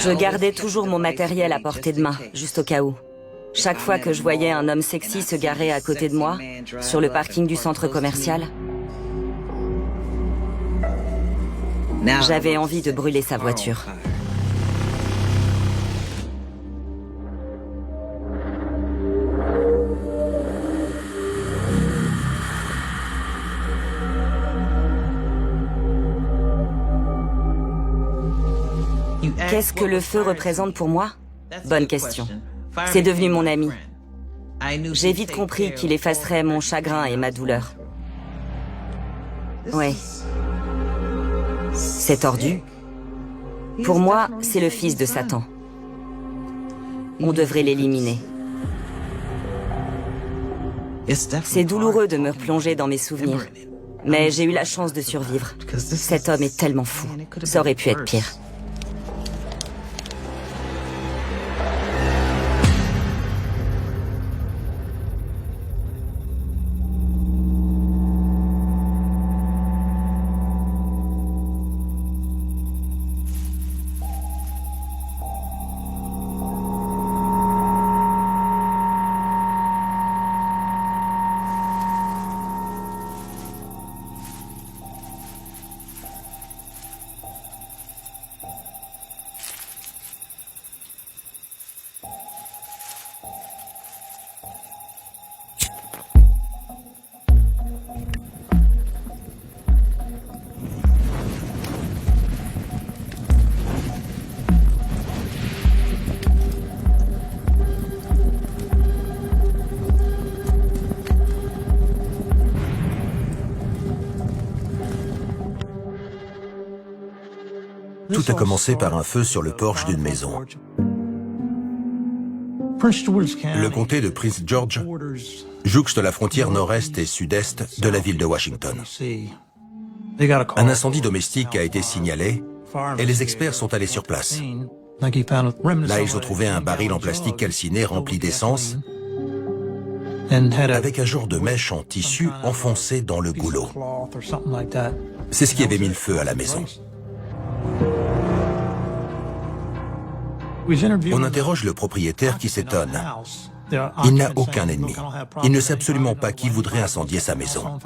Je gardais toujours mon matériel à portée de main, juste au cas où. Chaque fois que je voyais un homme sexy se garer à côté de moi, sur le parking du centre commercial, j'avais envie de brûler sa voiture. Qu'est-ce que le feu représente pour moi? Bonne question. C'est devenu mon ami. J'ai vite compris qu'il effacerait mon chagrin et ma douleur. Ouais. C'est tordu. Pour moi, c'est le fils de Satan. On devrait l'éliminer. C'est douloureux de me replonger dans mes souvenirs. Mais j'ai eu la chance de survivre. Cet homme est tellement fou. Ça aurait pu être pire. Tout a commencé par un feu sur le porche d'une maison. Le comté de Prince George jouxte la frontière nord-est et sud-est de la ville de Washington. Un incendie domestique a été signalé et les experts sont allés sur place. Là, ils ont trouvé un baril en plastique calciné rempli d'essence avec un genre de mèche en tissu enfoncé dans le goulot. C'est ce qui avait mis le feu à la maison. On interroge le propriétaire qui s'étonne. Il n'a aucun ennemi. Il ne sait absolument pas qui voudrait incendier sa maison.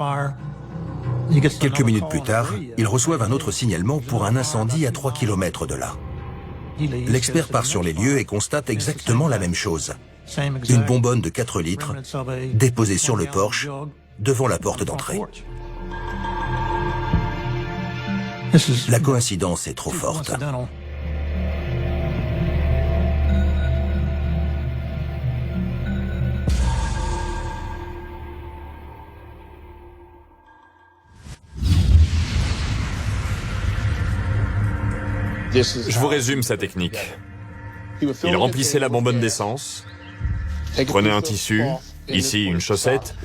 Quelques minutes plus tard, ils reçoivent un autre signalement pour un incendie à 3 km de là. L'expert part sur les lieux et constate exactement la même chose. Une bonbonne de 4 litres déposée sur le porche devant la porte d'entrée. La coïncidence est trop forte. Je vous résume sa technique. Il remplissait la bonbonne d'essence, prenait un tissu, ici une chaussette,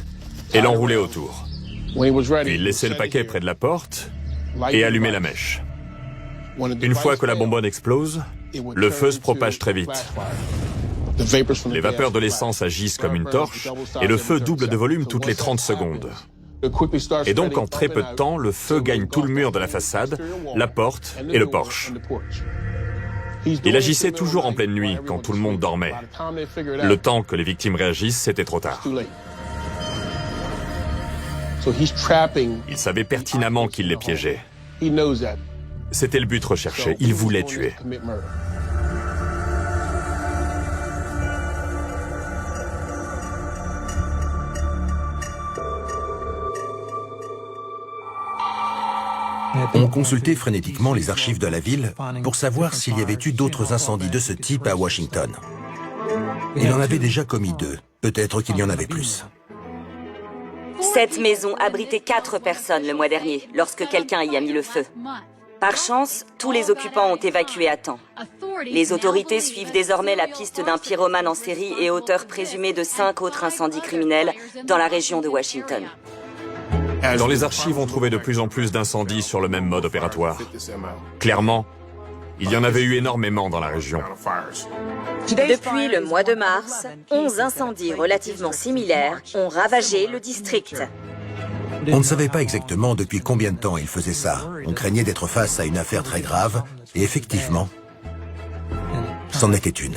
et l'enroulait autour. Puis il laissait le paquet près de la porte et allumait la mèche. Une fois que la bonbonne explose, le feu se propage très vite. Les vapeurs de l'essence agissent comme une torche et le feu double de volume toutes les 30 secondes. Et donc, en très peu de temps, le feu gagne tout le mur de la façade, la porte et le porche. Il agissait toujours en pleine nuit, quand tout le monde dormait. Le temps que les victimes réagissent, c'était trop tard. Il savait pertinemment qu'il les piégeait. C'était le but recherché. Il voulait tuer. On consultait frénétiquement les archives de la ville pour savoir s'il y avait eu d'autres incendies de ce type à Washington. Il en avait déjà commis 2. Peut-être qu'il y en avait plus. Cette maison abritait 4 personnes le mois dernier, lorsque quelqu'un y a mis le feu. Par chance, tous les occupants ont évacué à temps. Les autorités suivent désormais la piste d'un pyromane en série et auteur présumé de 5 autres incendies criminels dans la région de Washington. Dans les archives, on trouvait de plus en plus d'incendies sur le même mode opératoire. Clairement, il y en avait eu énormément dans la région. Depuis le mois de mars, 11 incendies relativement similaires ont ravagé le district. On ne savait pas exactement depuis combien de temps il faisait ça. On craignait d'être face à une affaire très grave, et effectivement, C'en était une.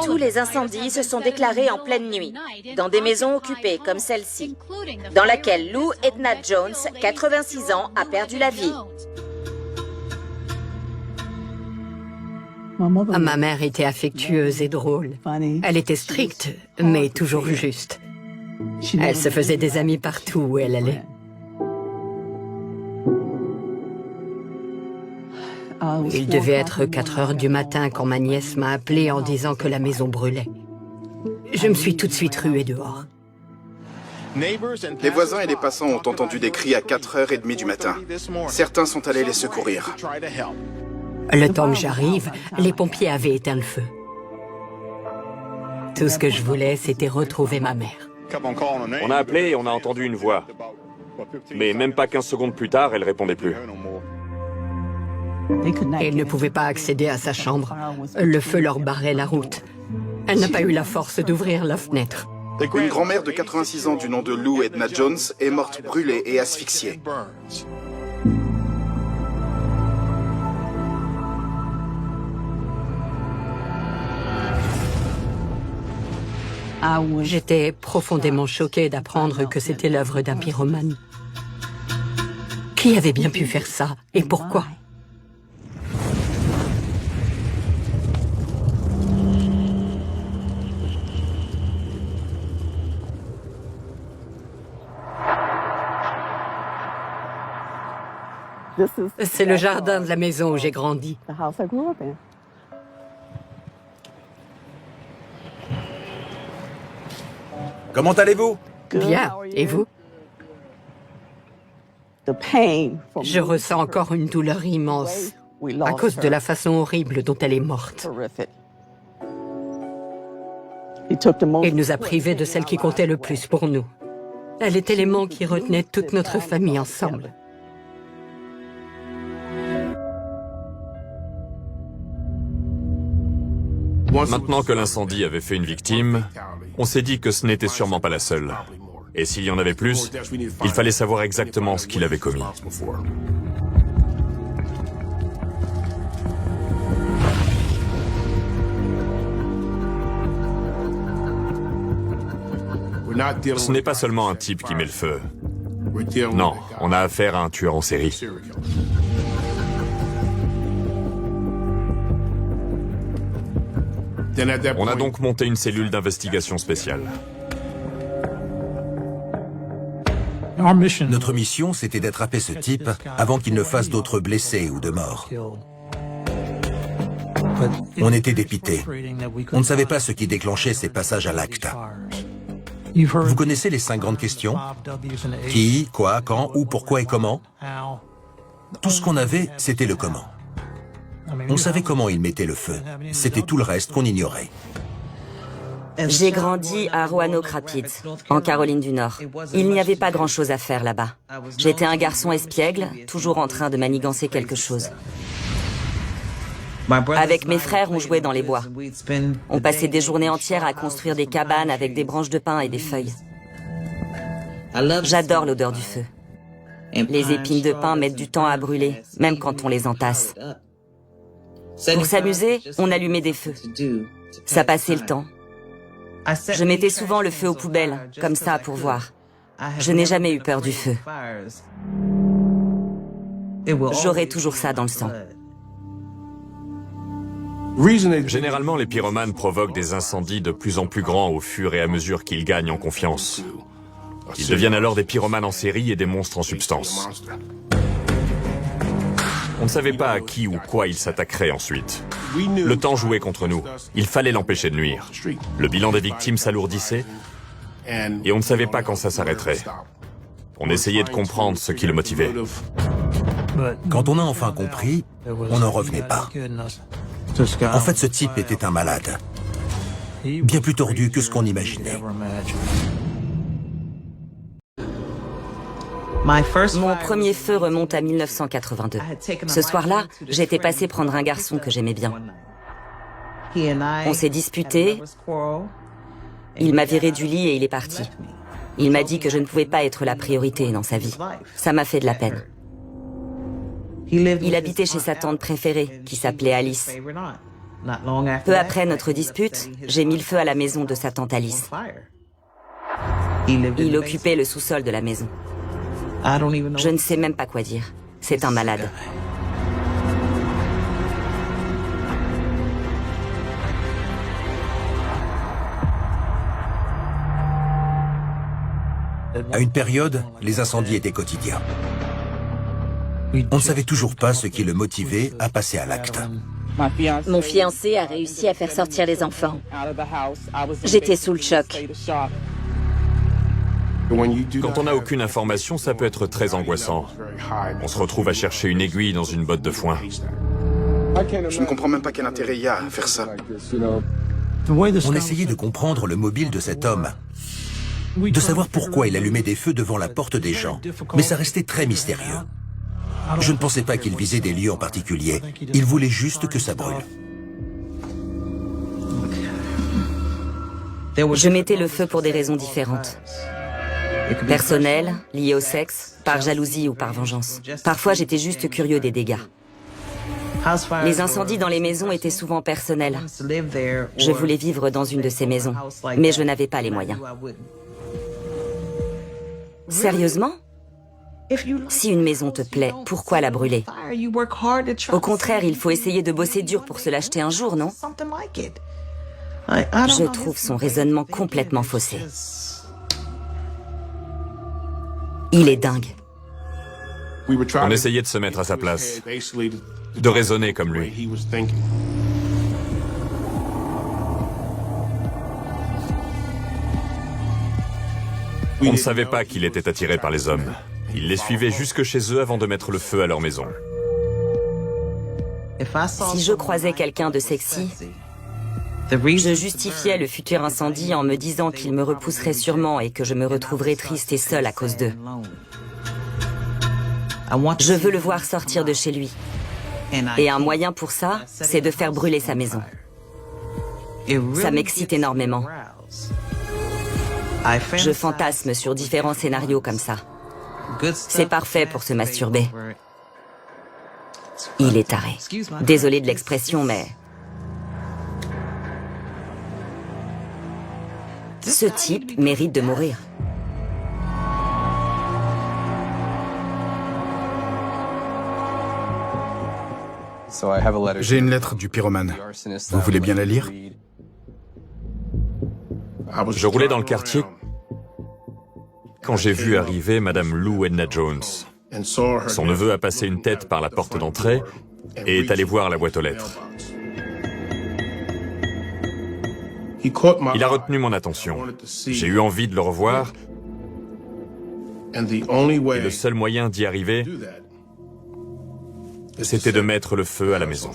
Tous les incendies se sont déclarés en pleine nuit, dans des maisons occupées comme celle-ci, dans laquelle Lou Edna Jones, 86 ans, a perdu la vie. Ma mère était affectueuse et drôle. Elle était stricte, mais toujours juste. Elle se faisait des amis partout où elle allait. Il devait être 4 heures du matin quand ma nièce m'a appelée en disant que la maison brûlait. Je me suis tout de suite ruée dehors. Les voisins et les passants ont entendu des cris à 4h30 du matin. Certains sont allés les secourir. Le temps que j'arrive, les pompiers avaient éteint le feu. Tout ce que je voulais, c'était retrouver ma mère. On a appelé et on a entendu une voix. Mais même pas 15 secondes plus tard, elle répondait plus. Ils ne pouvaient pas accéder à sa chambre. Le feu leur barrait la route. Elle n'a pas eu la force d'ouvrir la fenêtre. Une grand-mère de 86 ans du nom de Lou Edna Jones est morte brûlée et asphyxiée. J'étais profondément choquée d'apprendre que c'était l'œuvre d'un pyromane. Qui avait bien pu faire ça et pourquoi? C'est le jardin de la maison où j'ai grandi. Comment allez-vous? Bien. Et vous? Je ressens encore une douleur immense à cause de la façon horrible dont elle est morte. Il nous a privés de celle qui comptait le plus pour nous. Elle était l'aimant qui retenait toute notre famille ensemble. Maintenant que l'incendie avait fait une victime, on s'est dit que ce n'était sûrement pas la seule. Et s'il y en avait plus, il fallait savoir exactement ce qu'il avait commis. Ce n'est pas seulement un type qui met le feu. Non, on a affaire à un tueur en série. On a donc monté une cellule d'investigation spéciale. Notre mission, c'était d'attraper ce type avant qu'il ne fasse d'autres blessés ou de morts. On était dépités. On ne savait pas ce qui déclenchait ces passages à l'acte. Vous connaissez les 5 grandes questions? Qui, quoi, quand, où, pourquoi et comment? Tout ce qu'on avait, c'était le comment. On savait comment il mettait le feu. C'était tout le reste qu'on ignorait. J'ai grandi à Roanoke Rapids, en Caroline du Nord. Il n'y avait pas grand-chose à faire là-bas. J'étais un garçon espiègle, toujours en train de manigancer quelque chose. Avec mes frères, on jouait dans les bois. On passait des journées entières à construire des cabanes avec des branches de pin et des feuilles. J'adore l'odeur du feu. Les épines de pin mettent du temps à brûler, même quand on les entasse. Pour s'amuser, on allumait des feux. Ça passait le temps. Je mettais souvent le feu aux poubelles, comme ça, pour voir. Je n'ai jamais eu peur du feu. J'aurai toujours ça dans le sang. Généralement, les pyromanes provoquent des incendies de plus en plus grands au fur et à mesure qu'ils gagnent en confiance. Ils deviennent alors des pyromanes en série et des monstres en substance. On ne savait pas à qui ou quoi ils s'attaqueraient ensuite. Le temps jouait contre nous. Il fallait l'empêcher de nuire. Le bilan des victimes s'alourdissait et on ne savait pas quand ça s'arrêterait. On essayait de comprendre ce qui le motivait. Quand on a enfin compris, on n'en revenait pas. En fait, ce type était un malade. Bien plus tordu que ce qu'on imaginait. Mon premier feu remonte à 1982. Ce soir-là, j'étais passé prendre un garçon que j'aimais bien. On s'est disputé, il m'a viré du lit et il est parti. Il m'a dit que je ne pouvais pas être la priorité dans sa vie. Ça m'a fait de la peine. Il habitait chez sa tante préférée, qui s'appelait Alice. Peu après notre dispute, j'ai mis le feu à la maison de sa tante Alice. Il occupait le sous-sol de la maison. Je ne sais même pas quoi dire. C'est un malade. À une période, les incendies étaient quotidiens. On ne savait toujours pas ce qui le motivait à passer à l'acte. Mon fiancé a réussi à faire sortir les enfants. J'étais sous le choc. Quand on n'a aucune information, ça peut être très angoissant. On se retrouve à chercher une aiguille dans une botte de foin. Je ne comprends même pas quel intérêt il y a à faire ça. On essayait de comprendre le mobile de cet homme, de savoir pourquoi il allumait des feux devant la porte des gens, mais ça restait très mystérieux. Je ne pensais pas qu'il visait des lieux en particulier. Il voulait juste que ça brûle. Je mettais le feu pour des raisons différentes. Personnelles, liées au sexe, par jalousie ou par vengeance. Parfois, j'étais juste curieux des dégâts. Les incendies dans les maisons étaient souvent personnels. Je voulais vivre dans une de ces maisons, mais je n'avais pas les moyens. Sérieusement ? Si une maison te plaît, pourquoi la brûler? Au contraire, il faut essayer de bosser dur pour se l'acheter un jour, non? Je trouve son raisonnement complètement faussé. Il est dingue. On essayait de se mettre à sa place, de raisonner comme lui. On ne savait pas qu'il était attiré par les hommes. Il les suivait jusque chez eux avant de mettre le feu à leur maison. Si je croisais quelqu'un de sexy, je justifiais le futur incendie en me disant qu'il me repousserait sûrement et que je me retrouverais triste et seule à cause d'eux. Je veux le voir sortir de chez lui. Et un moyen pour ça, c'est de faire brûler sa maison. Ça m'excite énormément. Je fantasme sur différents scénarios comme ça. C'est parfait pour se masturber. Il est taré. Désolé de l'expression, mais... Ce type mérite de mourir. J'ai une lettre du pyromane. Vous voulez bien la lire? Je roulais dans le quartier quand j'ai vu arriver Madame Lou Edna Jones. Son neveu a passé une tête par la porte d'entrée et est allé voir la boîte aux lettres. Il a retenu mon attention. J'ai eu envie de le revoir. Et le seul moyen d'y arriver, c'était de mettre le feu à la maison.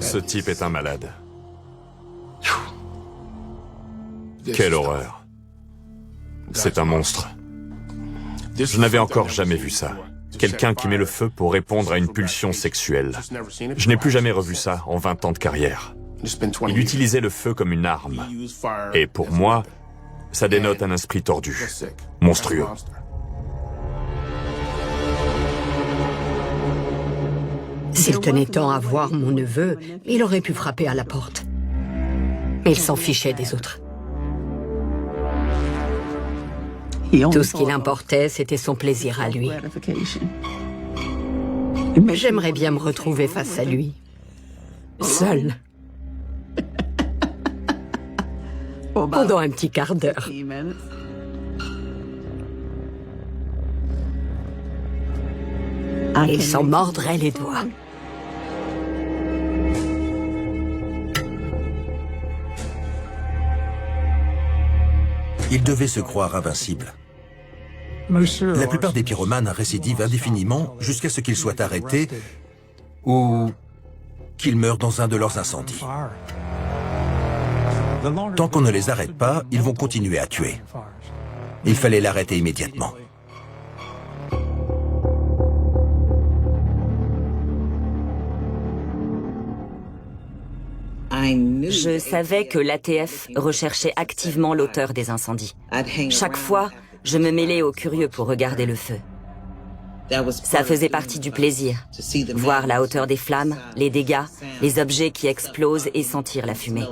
Ce type est un malade. Quelle horreur. C'est un monstre. Je n'avais encore jamais vu ça. Quelqu'un qui met le feu pour répondre à une pulsion sexuelle. Je n'ai plus jamais revu ça en 20 ans de carrière. Il utilisait le feu comme une arme. Et pour moi, ça dénote un esprit tordu, monstrueux. S'il tenait tant à voir mon neveu, il aurait pu frapper à la porte. Mais il s'en fichait des autres. Tout ce qui l'importait, c'était son plaisir à lui. J'aimerais bien me retrouver face à lui, seule, pendant un petit quart d'heure. Il s'en mordrait les doigts. Il devait se croire invincible. La plupart des pyromanes récidivent indéfiniment jusqu'à ce qu'ils soient arrêtés ou qu'ils meurent dans un de leurs incendies. Tant qu'on ne les arrête pas, ils vont continuer à tuer. Il fallait l'arrêter immédiatement. Je savais que l'ATF recherchait activement l'auteur des incendies. Chaque fois, je me mêlais aux curieux pour regarder le feu. Ça faisait partie du plaisir, voir la hauteur des flammes, les dégâts, les objets qui explosent et sentir la fumée.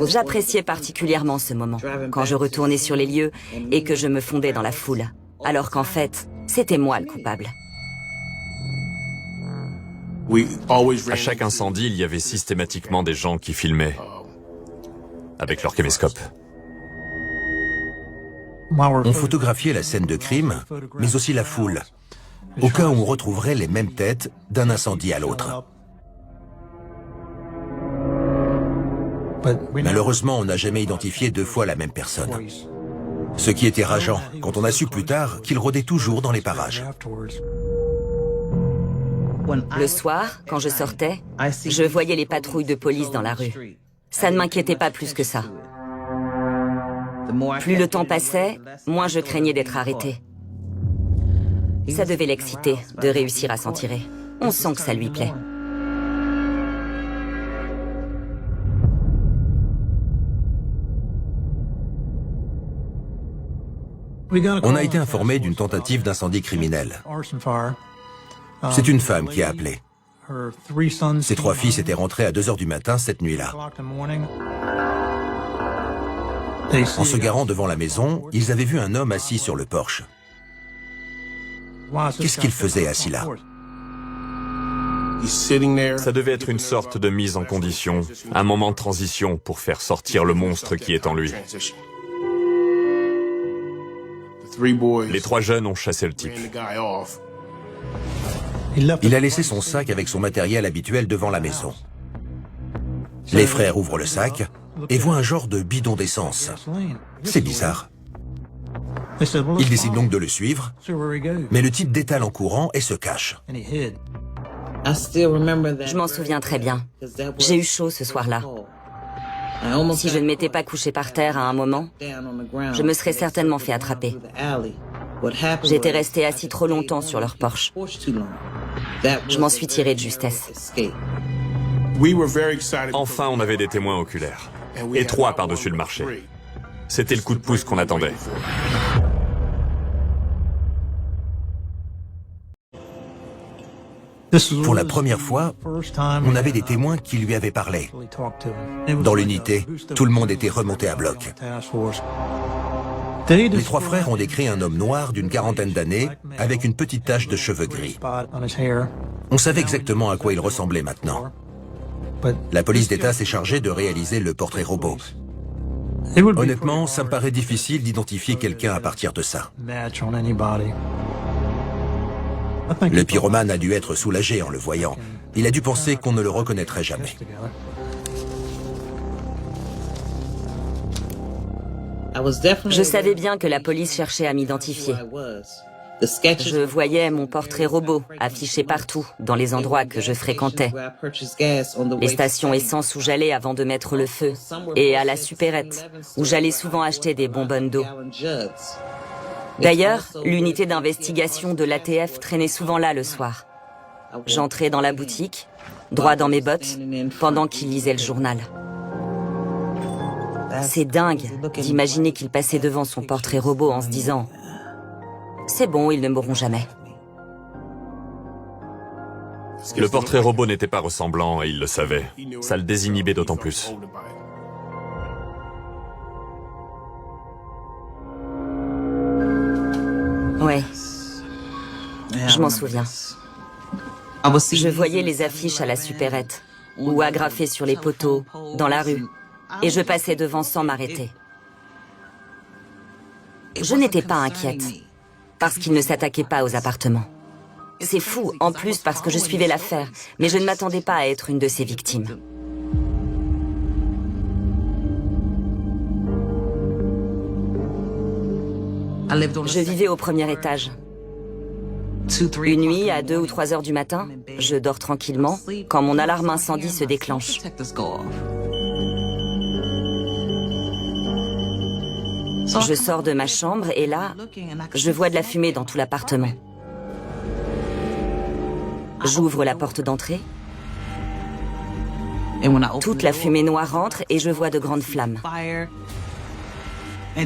J'appréciais particulièrement ce moment, quand je retournais sur les lieux et que je me fondais dans la foule, alors qu'en fait, c'était moi le coupable. À chaque incendie, il y avait systématiquement des gens qui filmaient avec leur caméscope. On photographiait la scène de crime, mais aussi la foule, au cas où on retrouverait les mêmes têtes d'un incendie à l'autre. Malheureusement, on n'a jamais identifié 2 fois la même personne. Ce qui était rageant, quand on a su plus tard qu'il rôdait toujours dans les parages. Le soir, quand je sortais, je voyais les patrouilles de police dans la rue. Ça ne m'inquiétait pas plus que ça. Plus le temps passait, moins je craignais d'être arrêté. Ça devait l'exciter de réussir à s'en tirer. On sent que ça lui plaît. On a été informé d'une tentative d'incendie criminel. C'est une femme qui a appelé. Ses 3 fils étaient rentrés à 2 heures du matin cette nuit-là. En se garant devant la maison, ils avaient vu un homme assis sur le porche. Qu'est-ce qu'il faisait assis là? Ça devait être une sorte de mise en condition, un moment de transition pour faire sortir le monstre qui est en lui. Les 3 jeunes ont chassé le type. Il a laissé son sac avec son matériel habituel devant la maison. Les frères ouvrent le sac et voient un genre de bidon d'essence. C'est bizarre. Ils décident donc de le suivre, mais le type détale en courant et se cache. Je m'en souviens très bien. J'ai eu chaud ce soir-là. Si je ne m'étais pas couché par terre à un moment, je me serais certainement fait attraper. J'étais resté assis trop longtemps sur leur porche. Je m'en suis tiré de justesse. Enfin, on avait des témoins oculaires. Et 3 par-dessus le marché. C'était le coup de pouce qu'on attendait. Pour la première fois, on avait des témoins qui lui avaient parlé. Dans l'unité, tout le monde était remonté à bloc. Les 3 frères ont décrit un homme noir d'une 40aine d'années avec une petite tache de cheveux gris. On savait exactement à quoi il ressemblait maintenant. La police d'État s'est chargée de réaliser le portrait robot. Honnêtement, ça me paraît difficile d'identifier quelqu'un à partir de ça. Le pyromane a dû être soulagé en le voyant. Il a dû penser qu'on ne le reconnaîtrait jamais. Je savais bien que la police cherchait à m'identifier. Je voyais mon portrait robot affiché partout, dans les endroits que je fréquentais. Les stations essence où j'allais avant de mettre le feu, et à la supérette, où j'allais souvent acheter des bonbonnes d'eau. D'ailleurs, l'unité d'investigation de l'ATF traînait souvent là le soir. J'entrais dans la boutique, droit dans mes bottes, pendant qu'ils lisaient le journal. C'est dingue d'imaginer qu'il passait devant son portrait robot en se disant « C'est bon, ils ne mourront jamais ». Le portrait robot n'était pas ressemblant et il le savait. Ça le désinhibait d'autant plus. Ouais, je m'en souviens. Je voyais les affiches à la supérette, ou agrafées sur les poteaux, dans la rue, et je passais devant sans m'arrêter. Je n'étais pas inquiète, parce qu'ils ne s'attaquaient pas aux appartements. C'est fou, en plus parce que je suivais l'affaire, mais je ne m'attendais pas à être une de ces victimes. Je vivais au premier étage. Une nuit, à 2 ou 3 heures du matin, je dors tranquillement quand mon alarme incendie se déclenche. Je sors de ma chambre et là, je vois de la fumée dans tout l'appartement. J'ouvre la porte d'entrée Toute la fumée noire rentre et je vois de grandes flammes.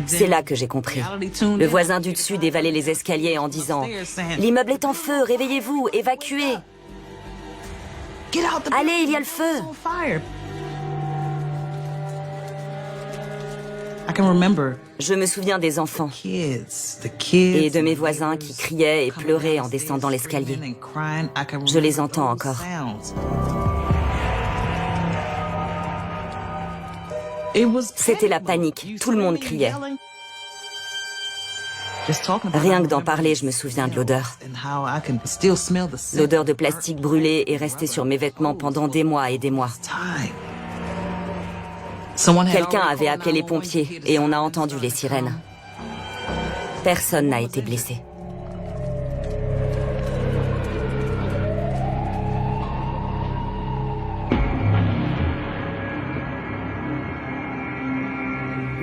C'est là que j'ai compris. Le voisin du dessus dévalait les escaliers en disant « L'immeuble est en feu, réveillez-vous, évacuez !» Allez, il y a le feu! Je me souviens des enfants et de mes voisins qui criaient et pleuraient en descendant l'escalier. Je les entends encore. C'était la panique, tout le monde criait. Rien que d'en parler, je me souviens de l'odeur. L'odeur de plastique brûlé est restée sur mes vêtements pendant des mois et des mois. Quelqu'un avait appelé les pompiers et on a entendu les sirènes. Personne n'a été blessé.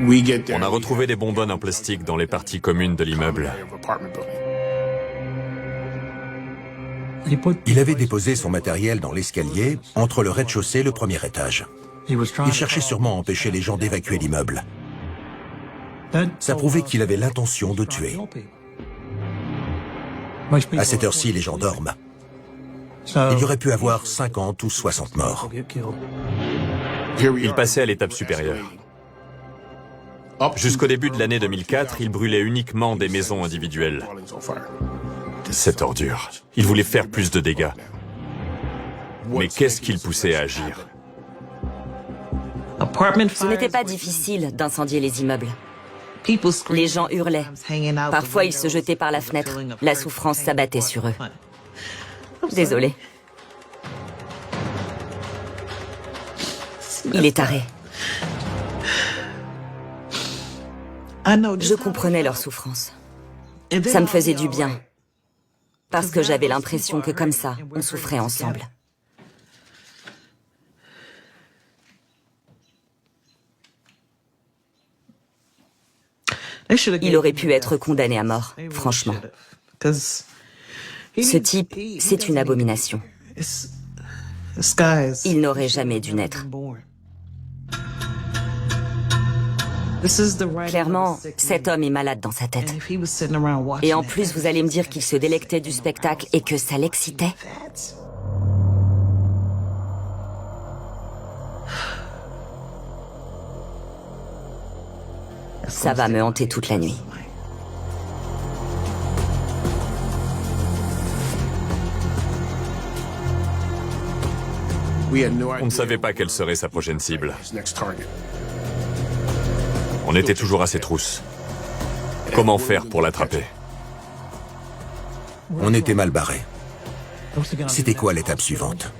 On a retrouvé des bonbonnes en plastique dans les parties communes de l'immeuble. Il avait déposé son matériel dans l'escalier, entre le rez-de-chaussée et le premier étage. Il cherchait sûrement à empêcher les gens d'évacuer l'immeuble. Ça prouvait qu'il avait l'intention de tuer. À cette heure-ci, les gens dorment. Il y aurait pu avoir 50 ou 60 morts. Il passait à l'étape supérieure. Jusqu'au début de l'année 2004, il brûlait uniquement des maisons individuelles. Cette ordure. Il voulait faire plus de dégâts. Mais qu'est-ce qui le poussait à agir? Ce n'était pas difficile d'incendier les immeubles. Les gens hurlaient. Parfois, ils se jetaient par la fenêtre. La souffrance s'abattait sur eux. Désolée. Il est taré. Je comprenais leur souffrance. Ça me faisait du bien. Parce que j'avais l'impression que comme ça, on souffrait ensemble. Il aurait pu être condamné à mort, franchement. Ce type, c'est une abomination. Il n'aurait jamais dû naître. Clairement, cet homme est malade dans sa tête. Et en plus, vous allez me dire qu'il se délectait du spectacle et que ça l'excitait? Ça va me hanter toute la nuit. On ne savait pas quelle serait sa prochaine cible. On était toujours à ses trousses. Comment faire pour l'attraper? On était mal barrés. C'était quoi l'étape suivante?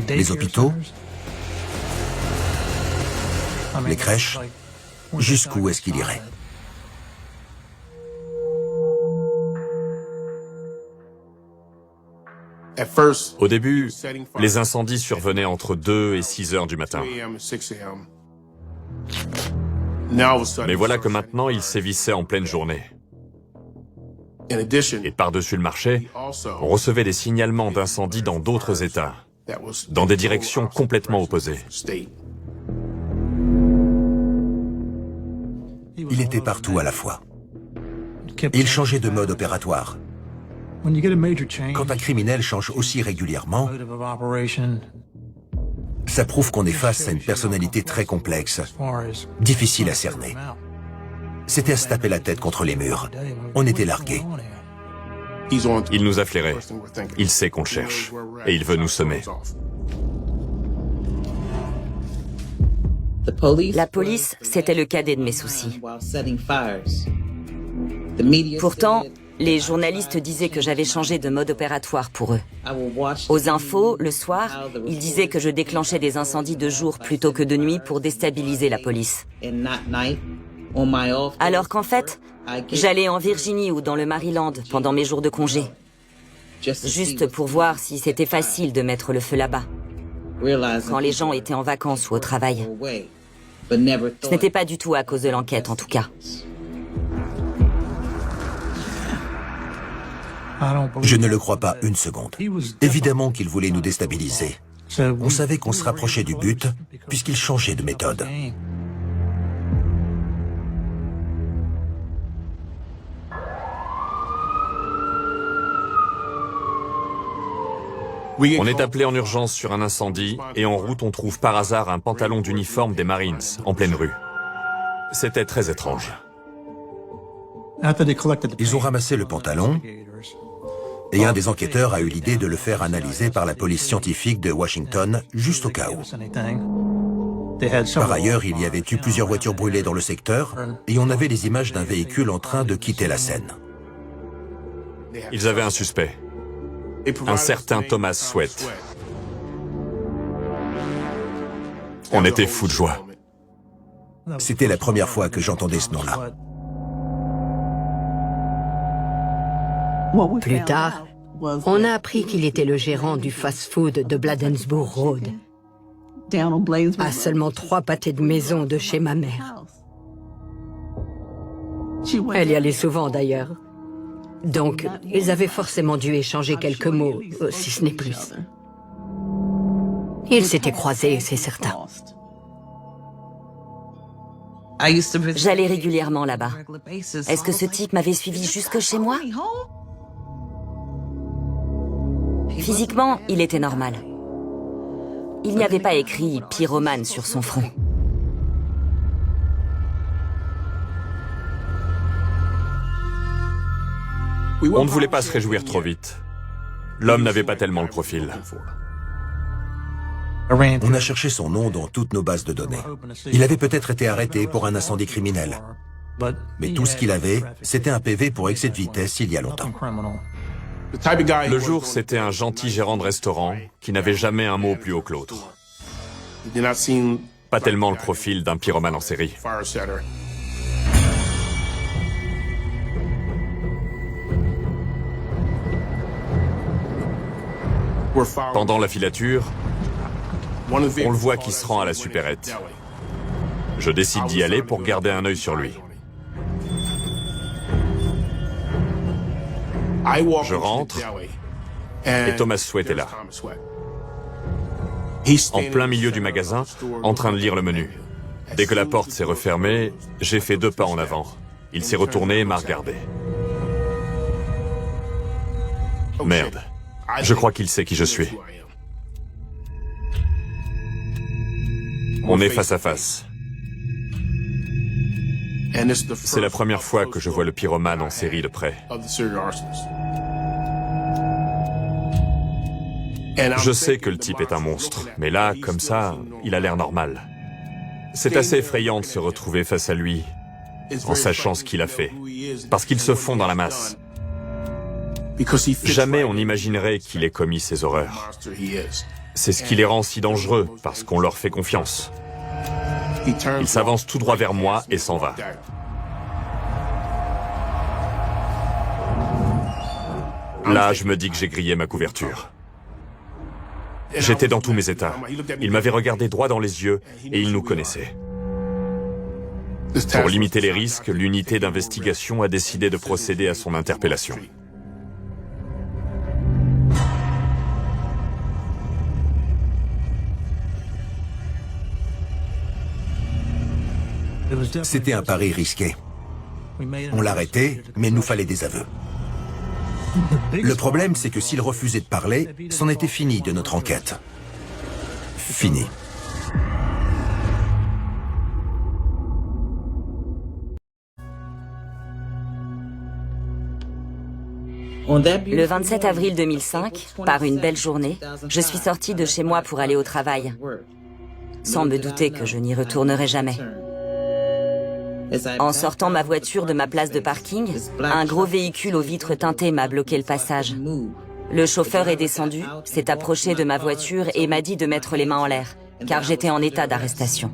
Les hôpitaux? Les crèches? Jusqu'où est-ce qu'il irait? Au début, les incendies survenaient entre 2 et 6 heures du matin. Mais voilà que maintenant, ils sévissaient en pleine journée. Et par-dessus le marché, on recevait des signalements d'incendies dans d'autres États, dans des directions complètement opposées. Il était partout à la fois. Il changeait de mode opératoire. Quand un criminel change aussi régulièrement, ça prouve qu'on est face à une personnalité très complexe, difficile à cerner. C'était à se taper la tête contre les murs. On était largués. Il nous a flairés. Il sait qu'on le cherche. Et il veut nous semer. La police, c'était le cadet de mes soucis. Pourtant, les journalistes disaient que j'avais changé de mode opératoire pour eux. Aux infos, le soir, ils disaient que je déclenchais des incendies de jour plutôt que de nuit pour déstabiliser la police. Alors qu'en fait, j'allais en Virginie ou dans le Maryland pendant mes jours de congé. Juste pour voir si c'était facile de mettre le feu là-bas, quand les gens étaient en vacances ou au travail. Ce n'était pas du tout à cause de l'enquête, en tout cas. Je ne le crois pas une seconde. Évidemment qu'il voulait nous déstabiliser. On savait qu'on se rapprochait du but, puisqu'il changeait de méthode. On est appelé en urgence sur un incendie et en route on trouve par hasard un pantalon d'uniforme des Marines en pleine rue. C'était très étrange. Ils ont ramassé le pantalon et un des enquêteurs a eu l'idée de le faire analyser par la police scientifique de Washington, juste au cas où. Par ailleurs, il y avait eu plusieurs voitures brûlées dans le secteur et on avait les images d'un véhicule en train de quitter la scène. Ils avaient un suspect. Un certain Thomas Sweat. On était fous de joie. C'était la première fois que j'entendais ce nom-là. Plus tard, on a appris qu'il était le gérant du fast-food de Bladensburg Road, à seulement 3 pâtés de maison de chez ma mère. Elle y allait souvent d'ailleurs. Donc, ils avaient forcément dû échanger quelques mots, si ce n'est plus. Ils s'étaient croisés, c'est certain. J'allais régulièrement là-bas. Est-ce que ce type m'avait suivi jusque chez moi? Physiquement, il était normal. Il n'y avait pas écrit « pyromane » sur son front. On ne voulait pas se réjouir trop vite. L'homme n'avait pas tellement le profil. On a cherché son nom dans toutes nos bases de données. Il avait peut-être été arrêté pour un incendie criminel. Mais tout ce qu'il avait, c'était un PV pour excès de vitesse il y a longtemps. Le jour, c'était un gentil gérant de restaurant qui n'avait jamais un mot plus haut que l'autre. Pas tellement le profil d'un pyromane en série. Pendant la filature, on le voit qui se rend à la supérette. Je décide d'y aller pour garder un œil sur lui. Je rentre et Thomas Sweat est là. En plein milieu du magasin, en train de lire le menu. Dès que la porte s'est refermée, j'ai fait 2 pas en avant. Il s'est retourné et m'a regardé. Merde. Je crois qu'il sait qui je suis. On est face à face. C'est la première fois que je vois le pyromane en série de près. Je sais que le type est un monstre, mais là, comme ça, il a l'air normal. C'est assez effrayant de se retrouver face à lui, en sachant ce qu'il a fait, parce qu'il se fond dans la masse. Jamais on n'imaginerait qu'il ait commis ces horreurs. C'est ce qui les rend si dangereux, parce qu'on leur fait confiance. Il s'avance tout droit vers moi et s'en va. Là, je me dis que j'ai grillé ma couverture. J'étais dans tous mes états. Il m'avait regardé droit dans les yeux et il nous connaissait. Pour limiter les risques, l'unité d'investigation a décidé de procéder à son interpellation. C'était un pari risqué. On l'arrêtait, mais il nous fallait des aveux. Le problème, c'est que s'il refusait de parler, c'en était fini de notre enquête. Fini. Le 27 avril 2005, par une belle journée, je suis sortie de chez moi pour aller au travail, sans me douter que je n'y retournerai jamais. En sortant ma voiture de ma place de parking, un gros véhicule aux vitres teintées m'a bloqué le passage. Le chauffeur est descendu, s'est approché de ma voiture et m'a dit de mettre les mains en l'air, car j'étais en état d'arrestation.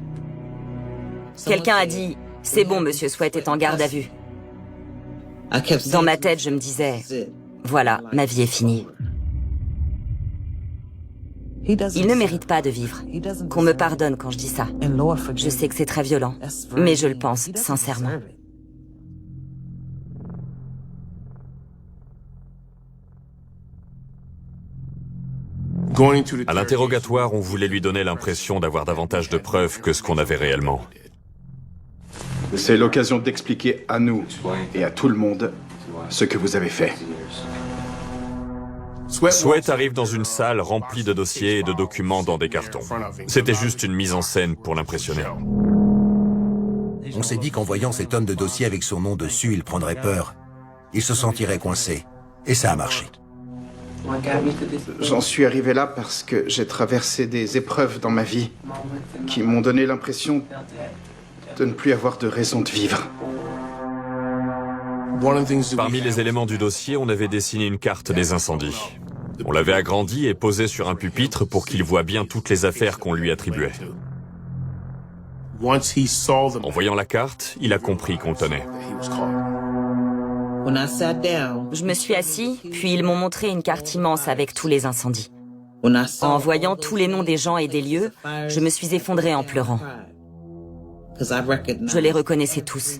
Quelqu'un a dit « C'est bon, monsieur Sweat est en garde à vue ». Dans ma tête, je me disais « Voilà, ma vie est finie ». Il ne mérite pas de vivre. Qu'on me pardonne quand je dis ça. Je sais que c'est très violent, mais je le pense sincèrement. À l'interrogatoire, on voulait lui donner l'impression d'avoir davantage de preuves que ce qu'on avait réellement. C'est l'occasion d'expliquer à nous et à tout le monde ce que vous avez fait. Sweat arrive dans une salle remplie de dossiers et de documents dans des cartons. C'était juste une mise en scène pour l'impressionner. On s'est dit qu'en voyant ces tonnes de dossiers avec son nom dessus, il prendrait peur. Il se sentirait coincé. Et ça a marché. J'en suis arrivé là parce que j'ai traversé des épreuves dans ma vie qui m'ont donné l'impression de ne plus avoir de raison de vivre. Parmi les éléments du dossier, on avait dessiné une carte des incendies. On l'avait agrandie et posée sur un pupitre pour qu'il voie bien toutes les affaires qu'on lui attribuait. En voyant la carte, il a compris qu'on le tenait. Je me suis assis, puis ils m'ont montré une carte immense avec tous les incendies. En voyant tous les noms des gens et des lieux, je me suis effondrée en pleurant. Je les reconnaissais tous.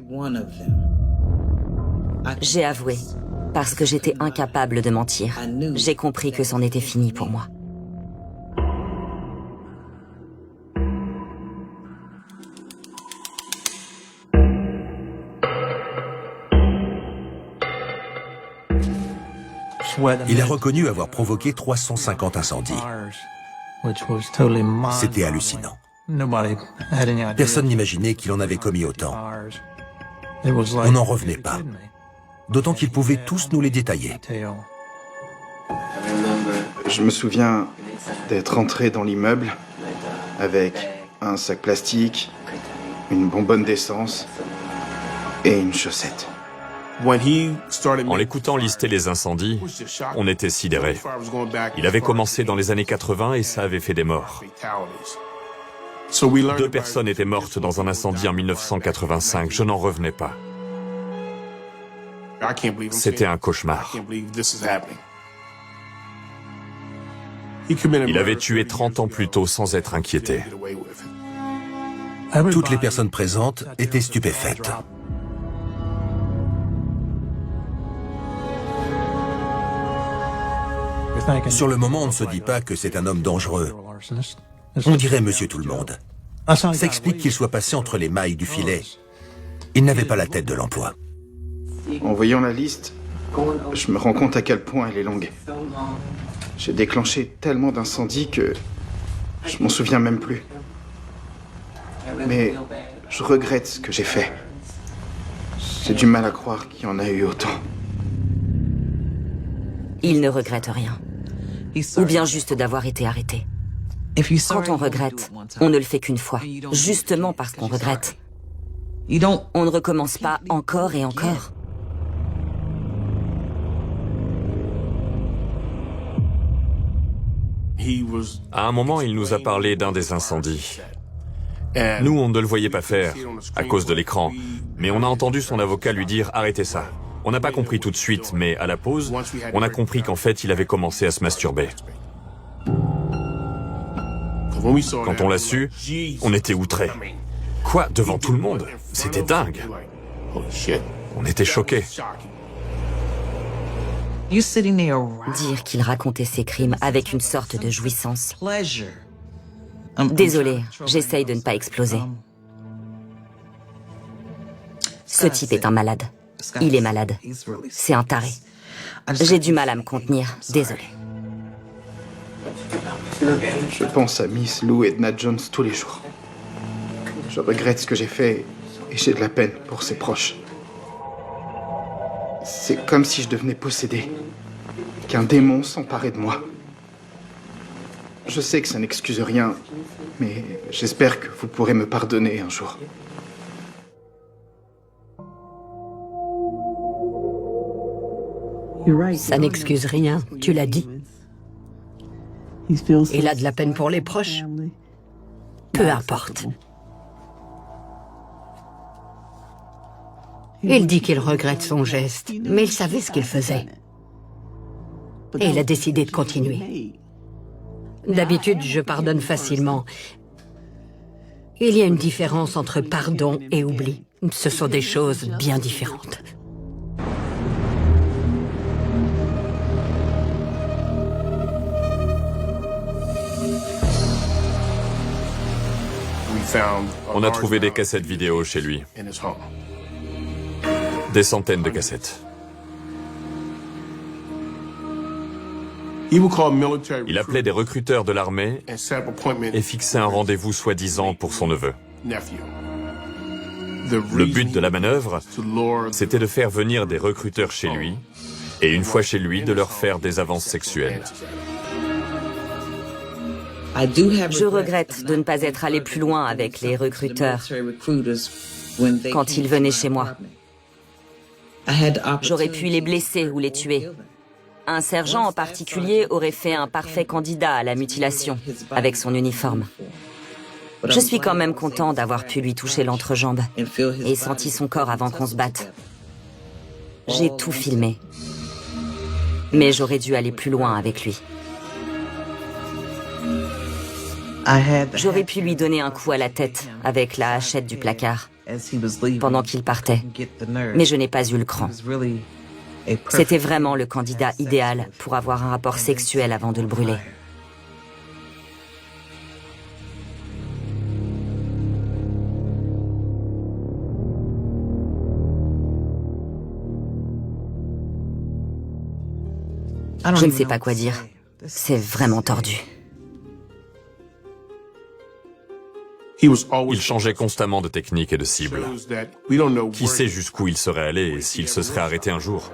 J'ai avoué, parce que j'étais incapable de mentir. J'ai compris que c'en était fini pour moi. Il a reconnu avoir provoqué 350 incendies. C'était hallucinant. Personne n'imaginait qu'il en avait commis autant. On n'en revenait pas. D'autant qu'ils pouvaient tous nous les détailler. Je me souviens d'être entré dans l'immeuble avec un sac plastique, une bonbonne d'essence et une chaussette. En l'écoutant lister les incendies, on était sidérés. Il avait commencé dans les années 80 et ça avait fait des morts. 2 personnes étaient mortes dans un incendie en 1985, je n'en revenais pas. C'était un cauchemar. Il avait tué 30 ans plus tôt sans être inquiété. Toutes les personnes présentes étaient stupéfaites. Sur le moment, on ne se dit pas que c'est un homme dangereux. On dirait Monsieur Tout-le-Monde. Ça explique qu'il soit passé entre les mailles du filet. Il n'avait pas la tête de l'emploi. En voyant la liste, je me rends compte à quel point elle est longue. J'ai déclenché tellement d'incendies que je m'en souviens même plus. Mais je regrette ce que j'ai fait. J'ai du mal à croire qu'il y en a eu autant. Il ne regrette rien. Ou bien juste d'avoir été arrêté. Quand on regrette, on ne le fait qu'une fois. Justement parce qu'on regrette. On ne recommence pas encore et encore. À un moment, il nous a parlé d'un des incendies. Nous, on ne le voyait pas faire, à cause de l'écran. Mais on a entendu son avocat lui dire « Arrêtez ça ». On n'a pas compris tout de suite, mais à la pause, on a compris qu'en fait, il avait commencé à se masturber. Quand on l'a su, on était outrés. Quoi, devant tout le monde? C'était dingue. On était choqués. Dire qu'il racontait ses crimes avec une sorte de jouissance. Désolée, j'essaye de ne pas exploser. Ce type est un malade. Il est malade. C'est un taré. J'ai du mal à me contenir, désolée. Je pense à Miss Lou Edna Jones tous les jours. Je regrette ce que j'ai fait et j'ai de la peine pour ses proches. C'est comme si je devenais possédé, qu'un démon s'emparait de moi. Je sais que ça n'excuse rien, mais j'espère que vous pourrez me pardonner un jour. Ça n'excuse rien, tu l'as dit. Il a de la peine pour les proches. Peu importe. Il dit qu'il regrette son geste, mais il savait ce qu'il faisait. Et il a décidé de continuer. D'habitude, je pardonne facilement. Il y a une différence entre pardon et oubli. Ce sont des choses bien différentes. On a trouvé des cassettes vidéo chez lui. Des centaines de cassettes. Il appelait des recruteurs de l'armée et fixait un rendez-vous soi-disant pour son neveu. Le but de la manœuvre, c'était de faire venir des recruteurs chez lui et une fois chez lui, de leur faire des avances sexuelles. Je regrette de ne pas être allé plus loin avec les recruteurs quand ils venaient chez moi. J'aurais pu les blesser ou les tuer. Un sergent en particulier aurait fait un parfait candidat à la mutilation avec son uniforme. Je suis quand même content d'avoir pu lui toucher l'entrejambe et senti son corps avant qu'on se batte. J'ai tout filmé. Mais j'aurais dû aller plus loin avec lui. J'aurais pu lui donner un coup à la tête avec la hachette du placard pendant qu'il partait. Mais je n'ai pas eu le cran. C'était vraiment le candidat idéal pour avoir un rapport sexuel avant de le brûler. Je ne sais pas quoi dire. C'est vraiment tordu. Il changeait constamment de technique et de cible. Qui sait jusqu'où il serait allé et s'il se serait arrêté un jour?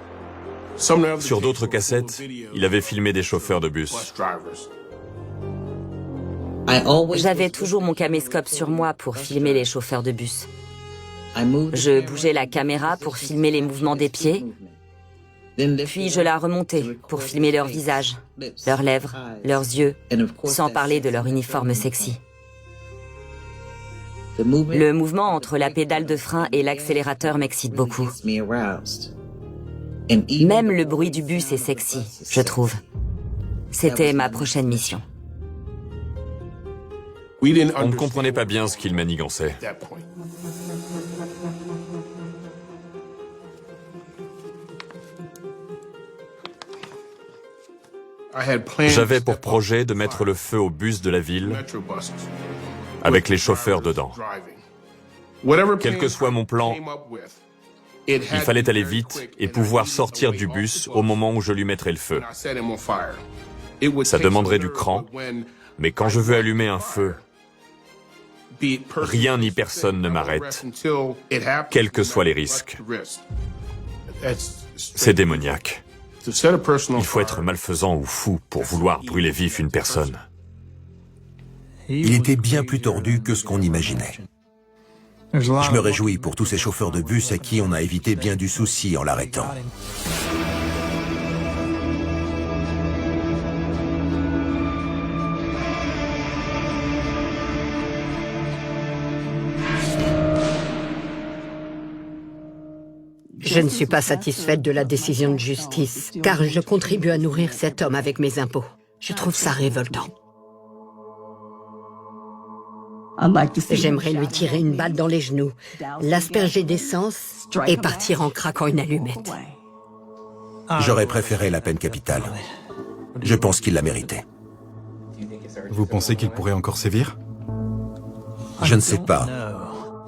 Sur d'autres cassettes, il avait filmé des chauffeurs de bus. J'avais toujours mon caméscope sur moi pour filmer les chauffeurs de bus. Je bougeais la caméra pour filmer les mouvements des pieds, puis je la remontais pour filmer leur visage, leurs lèvres, leurs yeux, sans parler de leur uniforme sexy. Le mouvement entre la pédale de frein et l'accélérateur m'excite beaucoup. Même le bruit du bus est sexy, je trouve. C'était ma prochaine mission. On ne comprenait pas bien ce qu'il manigançait. J'avais pour projet de mettre le feu au bus de la ville avec les chauffeurs dedans. Quel que soit mon plan, il fallait aller vite et pouvoir sortir du bus au moment où je lui mettrais le feu. Ça demanderait du cran, mais quand je veux allumer un feu, rien ni personne ne m'arrête, quels que soient les risques. C'est démoniaque. Il faut être malfaisant ou fou pour vouloir brûler vif une personne. Il était bien plus tordu que ce qu'on imaginait. Je me réjouis pour tous ces chauffeurs de bus à qui on a évité bien du souci en l'arrêtant. Je ne suis pas satisfaite de la décision de justice, car je contribue à nourrir cet homme avec mes impôts. Je trouve ça révoltant. J'aimerais lui tirer une balle dans les genoux, l'asperger d'essence et partir en craquant une allumette. J'aurais préféré la peine capitale. Je pense qu'il la méritait. Vous pensez qu'il pourrait encore sévir? Je ne sais pas.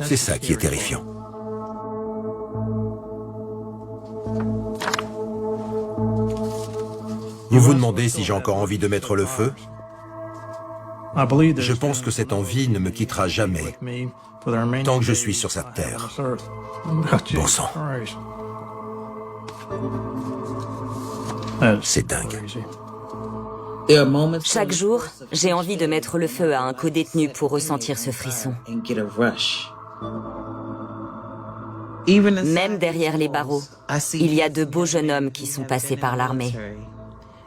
C'est ça qui est terrifiant. Vous vous demandez si j'ai encore envie de mettre le feu? Je pense que cette envie ne me quittera jamais, tant que je suis sur cette terre. Bon sang. C'est dingue. Chaque jour, j'ai envie de mettre le feu à un codétenu pour ressentir ce frisson. Même derrière les barreaux, il y a de beaux jeunes hommes qui sont passés par l'armée.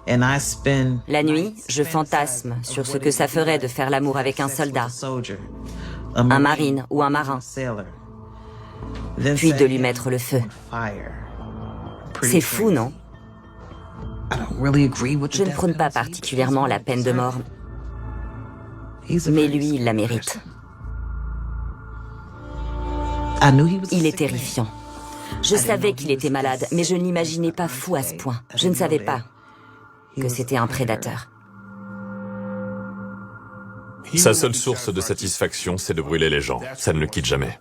La nuit, je fantasme sur ce que ça ferait de faire l'amour avec un soldat, un marine ou un marin, puis de lui mettre le feu. C'est fou, non? Je ne prône pas particulièrement la peine de mort, mais lui, il la mérite. Il est terrifiant. Je savais qu'il était malade, mais je ne l'imaginais pas fou à ce point. Je ne savais pas que c'était un prédateur. Sa seule source de satisfaction, c'est de brûler les gens. Ça ne le quitte jamais.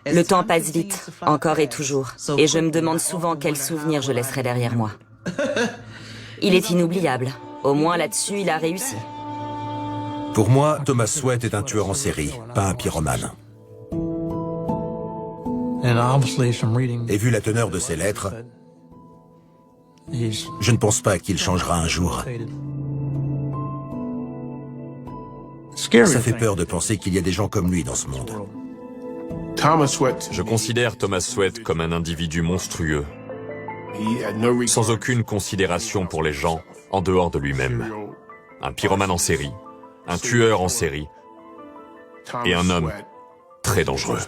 Le temps passe vite, encore et toujours, et je me demande souvent quels souvenirs je laisserai derrière moi. Il est inoubliable. Au moins là-dessus, il a réussi. Pour moi, Thomas Sweat est un tueur en série, pas un pyromane. Et vu la teneur de ses lettres, je ne pense pas qu'il changera un jour. Ça fait peur de penser qu'il y a des gens comme lui dans ce monde. Je considère Thomas Sweat comme un individu monstrueux, sans aucune considération pour les gens en dehors de lui-même. Un pyromane en série, un tueur en série et un homme très dangereux.